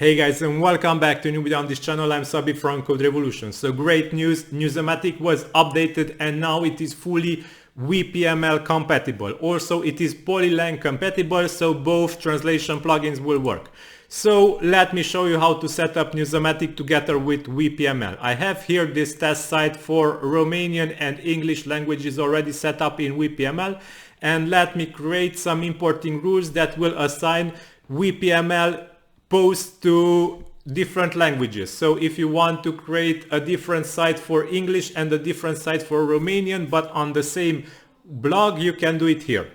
Hey guys, and welcome back to a new video on this channel. I'm Sabi from CodeRevolution. So great news, Newsomatic was updated and now it is fully WPML compatible. Also it is polylang compatible, so both translation plugins will work. So let me show you how to set up Newsomatic together with WPML. I have here this test site for Romanian and English languages already set up in WPML, and let me create some importing rules that will assign WPML posts to different languages. So if you want to create a different site for English and a different site for Romanian, but on the same blog, you can do it here.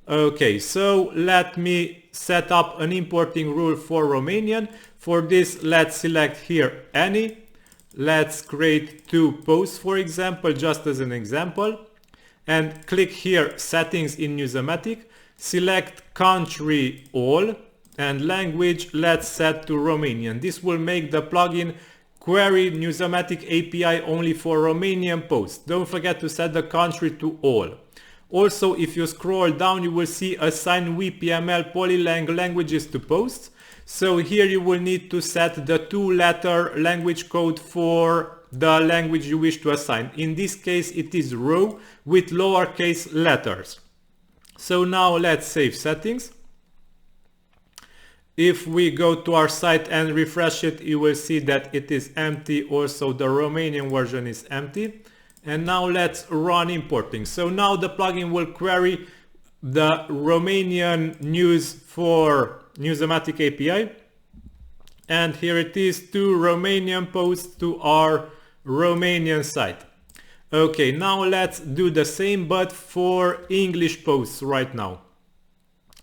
Okay, so let me set up an importing rule for Romanian. For this, let's select here any. Let's create 2 posts, for example, just as an example. And click here settings in Newsomatic. Select country all. And language, let's set to Romanian. This will make the plugin query Newsomatic API only for Romanian posts. Don't forget to set the country to all. Also, if you scroll down, you will see assign WPML polylang languages to posts. So here you will need to set the 2-letter language code for the language you wish to assign. In this case, it is row with lowercase letters. So now let's save settings. If we go to our site and refresh it, you will see that it is empty. Also, the Romanian version is empty. And now let's run importing. So now the plugin will query the Romanian news for Newsomatic API. And here it is, 2 Romanian posts to our Romanian site. Okay, now let's do the same, but for English posts right now.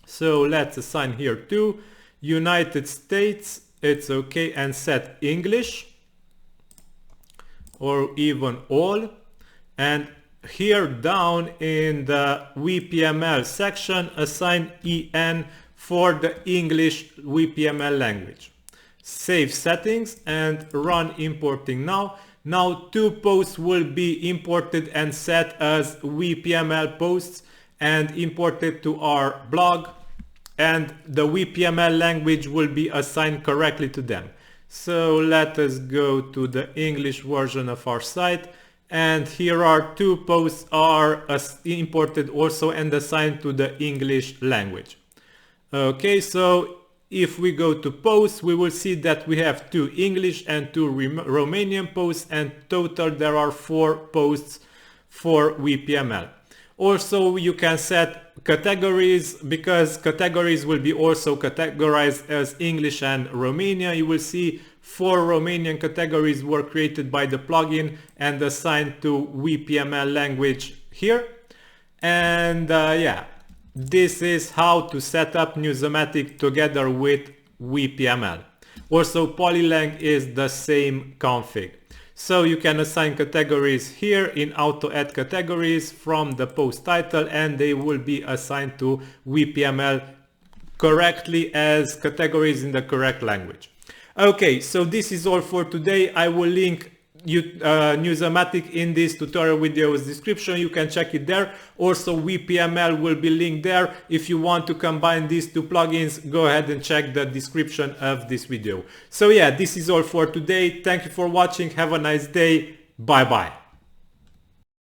So let's assign here 2. United States, it's okay, and set English or even all. And here down in the WPML section, assign EN for the English WPML language. Save settings and run importing now. Now 2 posts will be imported and set as WPML posts and imported to our blog. And the WPML language will be assigned correctly to them. So let us go to the English version of our site, and here are 2 posts are imported also and assigned to the English language. Okay, so if we go to posts, we will see that we have 2 English and 2 Romanian posts, and total there are 4 posts for WPML. Also, you can set categories, because categories will be also categorized as English and Romanian. You will see 4 Romanian categories were created by the plugin and assigned to WPML language here. And yeah, this is how to set up Newsomatic together with WPML. Also, polylang is the same config. So you can assign categories here in auto add categories from the post title, and they will be assigned to WPML correctly as categories in the correct language. Okay, so this is all for today. I will link Newsomatic in this tutorial video's description. You can check it there. Also, WPML will be linked there. If you want to combine these 2 plugins, go ahead and check the description of this video. So yeah, this is all for today. Thank you for watching. Have a nice day. Bye bye.